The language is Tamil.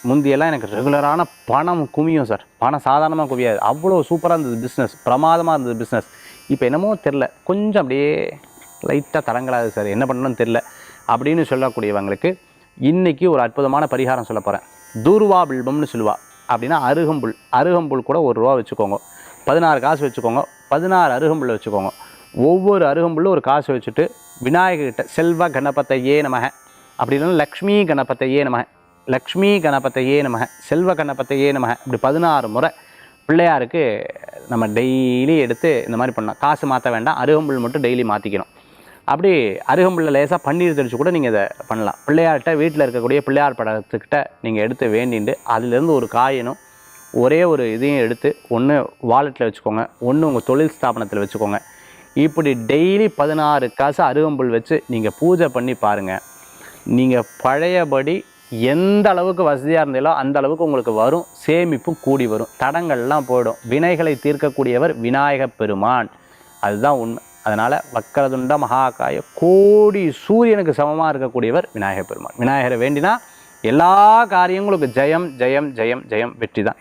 முந்தியெல்லாம் எனக்கு ரெகுலரான பணம் குமியும் சார். பணம் சாதாரணமாக குவியாது. அவ்வளோ சூப்பராக இருந்தது பிஸ்னஸ், பிரமாதமாக இருந்தது பிஸ்னஸ். இப்போ என்னமோ தெரில, கொஞ்சம் அப்படியே லைட்டாக தடங்கலாது சார், என்ன பண்ணணும்னு தெரில அப்படின்னு சொல்லக்கூடியவங்களுக்கு இன்றைக்கி ஒரு அற்புதமான பரிகாரம் சொல்ல போகிறேன். தூர்வா பில்பம்னு சொல்லுவா. அப்படின்னா அருகம்புல். அருகம்புல் கூட ₹1 வச்சுக்கோங்க, 16 காசு வச்சுக்கோங்க, 16 அருகம்புல் வச்சுக்கோங்க. ஒவ்வொரு அருகம்புல்லும் ஒரு காசு வச்சுட்டு விநாயகர்கிட்ட செல்வ கணபதையே நமக, அப்படி இல்லைன்னா லக்ஷ்மி கணபதையே நமக, லக்ஷ்மி கணபதையே நமக, செல்வ கணபதையே நமக, இப்படி 16 முறை பிள்ளையாருக்கு நம்ம டெய்லி எடுத்து இந்த மாதிரி பண்ணலாம். காசு மாற்ற வேண்டாம், அருகம்புல் மட்டும் டெய்லி மாற்றிக்கணும். அப்படி அருகம்புல்ல லேசாக பன்னீர் தெளித்து கூட நீங்கள் இதை பண்ணலாம். பிள்ளையார்கிட்ட வீட்டில் இருக்கக்கூடிய பிள்ளையார் படத்துக்கிட்ட நீங்கள் எடுத்து வேண்டிட்டு அதிலேருந்து ஒரு காயினும் ஒரே ஒரு இதையும் எடுத்து ஒன்று வாலெட்டில் வச்சுக்கோங்க, ஒன்று உங்கள் தொழில் ஸ்தாபனத்தில் வச்சுக்கோங்க. இப்படி டெய்லி 16 காசு அருகம்புல் வச்சு நீங்கள் பூஜை பண்ணி பாருங்கள். நீங்கள் பழையபடி எந்த அளவுக்கு வசதியாக இருந்தீங்களோ அந்த அளவுக்கு உங்களுக்கு வரும், சேமிப்பும் கூடி வரும், தடங்கள்லாம் போயிடும். வினைகளை தீர்க்கக்கூடியவர் விநாயகப் பெருமான், அதுதான் உண்மை. அதனால் வக்கரதுண்ட மகாகாய கோடி சூரியனுக்கு சமமாக இருக்கக்கூடியவர் விநாயகப் பெருமான். விநாயகரை வேண்டினா எல்லா காரியங்களுக்கும் ஜெயம் ஜெயம் ஜெயம் ஜெயம் வெற்றி தான்.